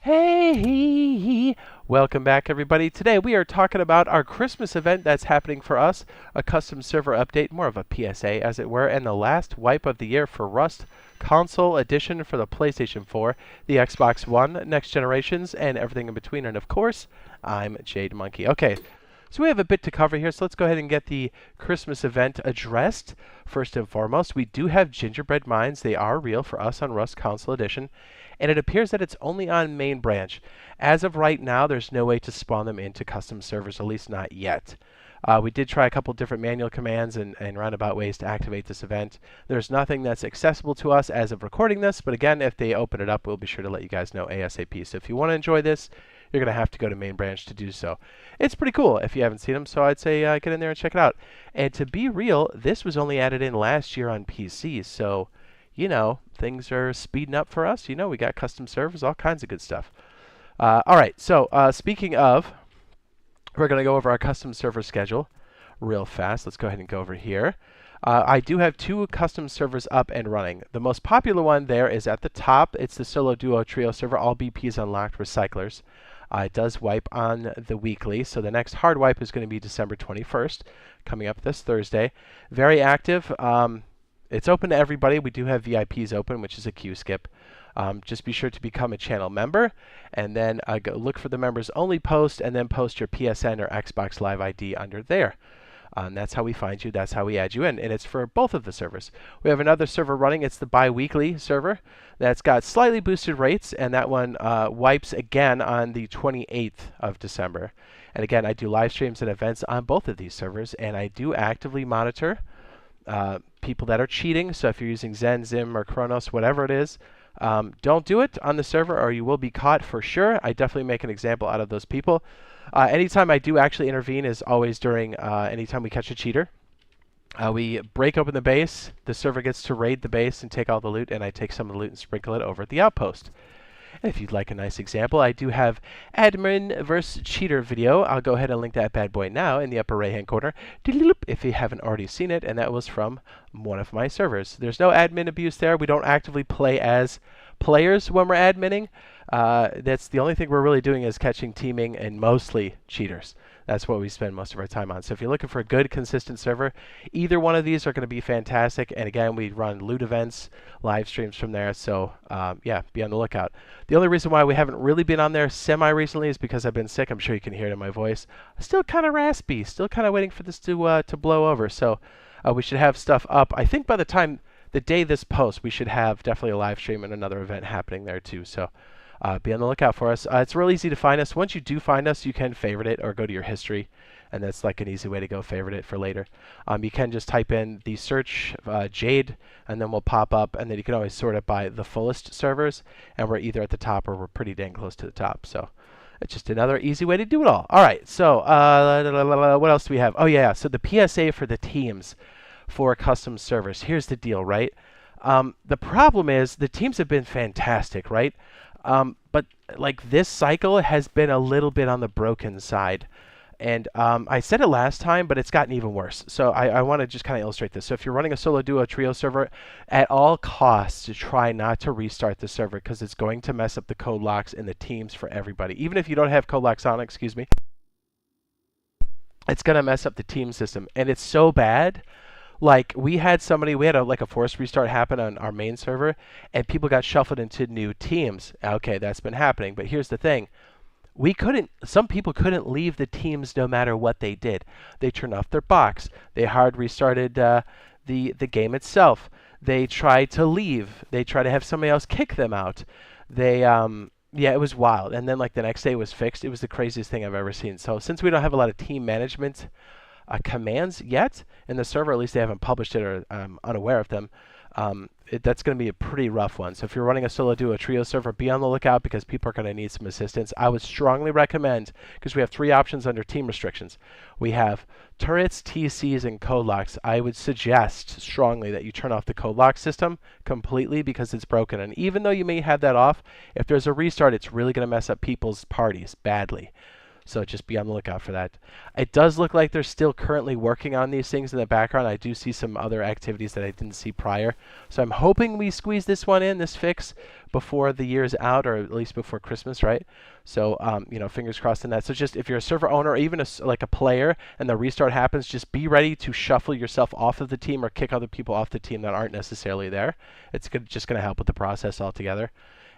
Hey, welcome back everybody. Today we are talking about our Christmas event that's happening for us, a custom server update, more of a PSA as it were, and the last wipe of the year for Rust Console Edition for the PlayStation 4, the Xbox One, next generations, and everything in between. And of course, I'm Jade Monkey. Okay, so we have a bit to cover here, so let's go ahead and get the Christmas event addressed. First and foremost, we do have gingerbread mines. They are real for us on Rust Console Edition. And it appears that it's only on main branch. As of right now, there's no way to spawn them into custom servers, at least not yet. We did try a couple different manual commands and roundabout ways to activate this event. There's nothing that's accessible to us as of recording this, but again, if they open it up, we'll be sure to let you guys know ASAP. So if you want to enjoy this, you're going to have to go to main branch to do so. It's pretty cool if you haven't seen them, so I'd say get in there and check it out. And to be real, this was only added in last year on PC, so you know, things are speeding up for us. You know, we got custom servers, all kinds of good stuff. All right, so speaking of, we're going to go over our custom server schedule real fast. Let's go ahead and go over here. I do have two custom servers up and running. The most popular one there is at the top. It's the solo, duo, trio server, all BPs unlocked, recyclers. It does wipe on the weekly, so the next hard wipe is going to be December 21st, coming up this Thursday. Very active. It's open to everybody. We do have VIPs open, which is a queue skip. Just be sure to become a channel member, and then go look for the members only post, and then post your PSN or Xbox Live ID under there. That's how we find you. That's how we add you in, and it's for both of the servers. We have another server running. It's the bi-weekly server that's got slightly boosted rates, and that one wipes again on the 28th of December. And again, I do live streams and events on both of these servers, and I do actively monitor people that are cheating. So if you're using Zen, Zim, or Kronos, whatever it is, don't do it on the server or you will be caught for sure. I definitely make an example out of those people. Anytime I do actually intervene is always during anytime we catch a cheater. We break open the base, the server gets to raid the base and take all the loot, and I take some of the loot and sprinkle it over at the outpost. If you'd like a nice example, I do have admin versus cheater video. I'll go ahead and link that bad boy now in the upper right hand corner if you haven't already seen it, and that was from one of my servers. There's no admin abuse there. We don't actively play as players when we're adminning. That's the only thing we're really doing is catching teaming and mostly cheaters. That's what we spend most of our time on. So if you're looking for a good, consistent server, either one of these are going to be fantastic. And again, we run loot events, live streams from there. So yeah, be on the lookout. The only reason why we haven't really been on there semi-recently is because I've been sick. I'm sure you can hear it in my voice. Still kind of raspy. Still kind of waiting for this to blow over. So we should have stuff up. I think by the time, the day this posts, we should have definitely a live stream and another event happening there too. So be on the lookout for us. It's real easy to find us. Once you do find us, you can favorite it or go to your history, and that's like an easy way to go favorite it for later. You can just type in the search Jade, and then we'll pop up, and then you can always sort it by the fullest servers, and we're either at the top or we're pretty dang close to the top. So it's just another easy way to do it all. All right, so what else do we have? Oh yeah, so the PSA for the teams for custom servers. Here's the deal, right? The problem is the teams have been fantastic, right? But like this cycle has been a little bit on the broken side. And I said it last time, but it's gotten even worse. So I want to just kind of illustrate this. So if you're running a solo, duo, trio server, at all costs to try not to restart the server because it's going to mess up the code locks and the teams for everybody. Even if you don't have code locks on, excuse me, it's going to mess up the team system. And it's so bad. Like we had like a forced restart happen on our main server, and people got shuffled into new teams. Okay, that's been happening, but here's the thing. Some people couldn't leave the teams no matter what they did. They turned off their box. They hard restarted the game itself. They tried to leave. They tried to have somebody else kick them out. They yeah, it was wild. And then like the next day it was fixed. It was the craziest thing I've ever seen. So since we don't have a lot of team management commands yet in the server, at least they haven't published it or I'm unaware of them, that's going to be a pretty rough one. So if you're running a solo, duo, trio server, be on the lookout because people are going to need some assistance. I would strongly recommend, because we have three options under team restrictions. We have turrets, TCs, and code locks. I would suggest strongly that you turn off the code lock system completely because it's broken. And even though you may have that off, if there's a restart, it's really going to mess up people's parties badly. So just be on the lookout for that. It does look like they're still currently working on these things in the background. I do see some other activities that I didn't see prior. So I'm hoping we squeeze this one in, this fix, before the year's out, or at least before Christmas, right? So, you know, fingers crossed on that. So just if you're a server owner or even like a player and the restart happens, just be ready to shuffle yourself off of the team or kick other people off the team that aren't necessarily there. It's just going to help with the process altogether.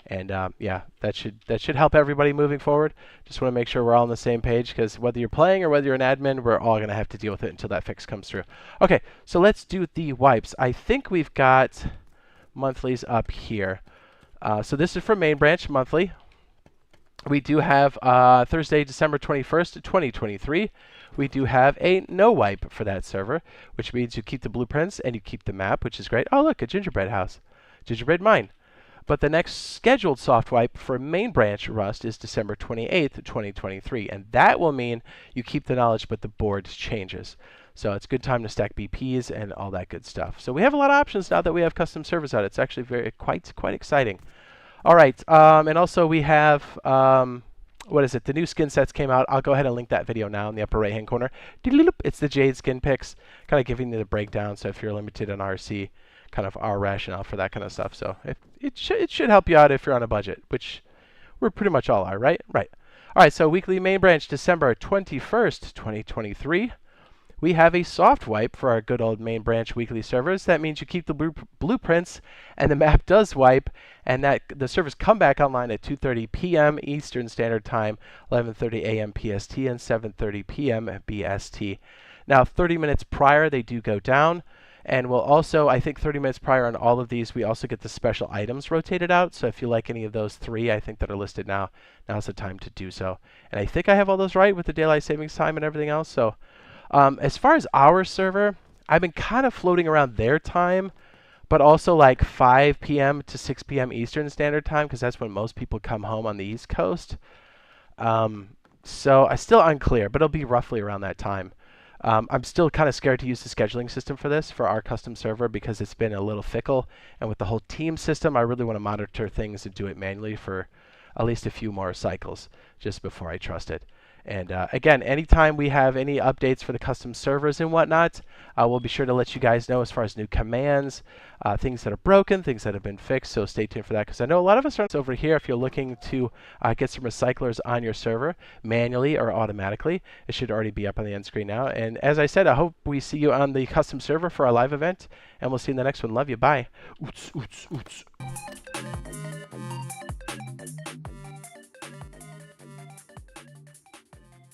And yeah, that should help everybody moving forward. Just want to make sure we're all on the same page, because whether you're playing or whether you're an admin, we're all going to have to deal with it until that fix comes through. Okay, so let's do the wipes. I think we've got monthlies up here. So this is for main branch monthly. We do have Thursday, December 21st, 2023. We do have a no wipe for that server, which means you keep the blueprints and you keep the map, which is great. Oh, look, a gingerbread house. Gingerbread mine. But the next scheduled soft wipe for main branch Rust is December 28th, 2023. And that will mean you keep the knowledge, but the board changes. So it's a good time to stack BPs and all that good stuff. So we have a lot of options now that we have custom servers out. It's actually quite exciting. All right, and also we have, what is it? The new skin sets came out. I'll go ahead and link that video now in the upper right-hand corner. It's the Jade skin picks, kind of giving you the breakdown. So if you're limited on RC, kind of our rationale for that kind of stuff. So it should help you out if you're on a budget, which we're pretty much all are, right? Right. All right, so weekly main branch, December 21st, 2023. We have a soft wipe for our good old main branch weekly servers. That means you keep the blueprints and the map does wipe, and that the servers come back online at 2:30 p.m. Eastern Standard Time, 11:30 a.m. PST, and 7:30 p.m. BST. Now, 30 minutes prior, they do go down, and we'll also, I think 30 minutes prior on all of these, we also get the special items rotated out. So if you like any of those three, I think that are listed now, now's the time to do so. And I think I have all those right with the daylight savings time and everything else. So as far as our server, I've been kind of floating around their time, but also like 5 p.m. to 6 p.m. Eastern Standard Time, because that's when most people come home on the East Coast. So I'm still unclear, but it'll be roughly around that time. I'm still kind of scared to use the scheduling system for this, for our custom server, because it's been a little fickle. And with the whole team system, I really want to monitor things and do it manually for at least a few more cycles just before I trust it. And again, anytime we have any updates for the custom servers and whatnot, we'll be sure to let you guys know as far as new commands, things that are broken, things that have been fixed. So stay tuned for that, because I know a lot of us are over here. If you're looking to get some recyclers on your server manually or automatically, it should already be up on the end screen now. And as I said, I hope we see you on the custom server for our live event, and we'll see you in the next one. Love you. Bye. Oots, oots, oots.